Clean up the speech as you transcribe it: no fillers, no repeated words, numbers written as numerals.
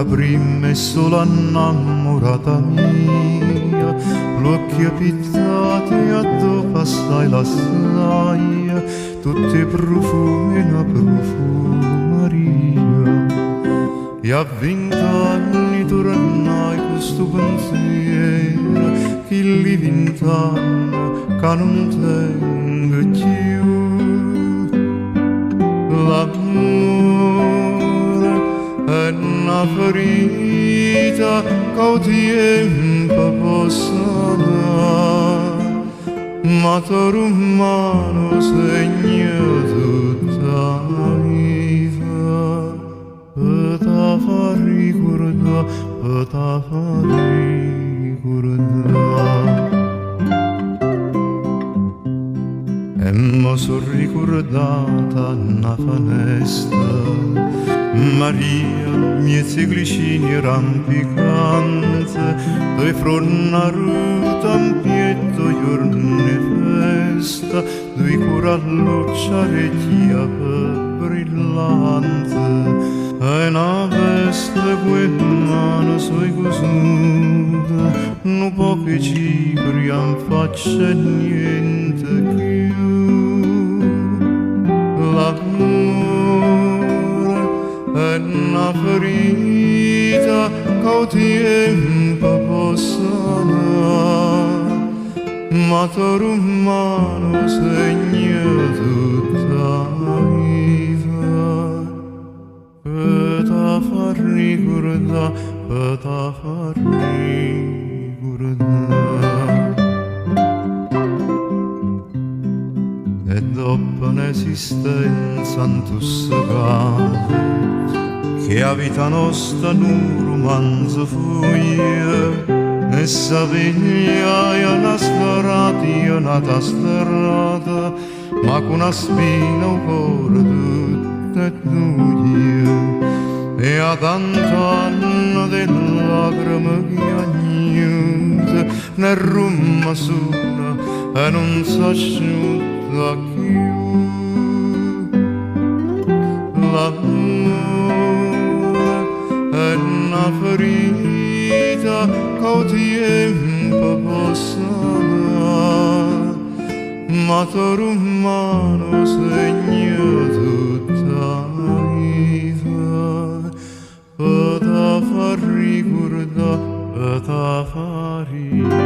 prima e sola innamorata mia, l'occhio pizzati e dopo passai la saia, tutti i profumi una profumaria. E a 20 anni tornai questo pensiero, che li 20 anni che non tengo più. L'amore è una ferita che il tempo può sanare, ma t'oro umano segna tutta la vita, per te far ricordare, per te far ricordare. E mi son ricordata una finestra, Maria, miezze glicini rampicante, dove fronna ruta un pietto giorni festa, dove coralluccia regia brillante, e una veste quel mano sui cosuta, non poche cipri non faccia niente più. L'amore è una ferita che il tempo può sanare, ma t'oro umano segna tutta la vita, per te far ricordare, per te far ricordare. E dopo un'esistenza intossicata, che a vita nostra un romanzo foglia, e sapiglia è una sferrata, è una tasterrata, ma con una spina un cuore tutta e due, e a tant'anni delle lacrime piagnute, nel rummo suona e non s'asciutta più. L'amore è una ferita che il tempo può sanare, ma t'oro umano segna tutta la vita, per te far ricordare, per te far ricordare.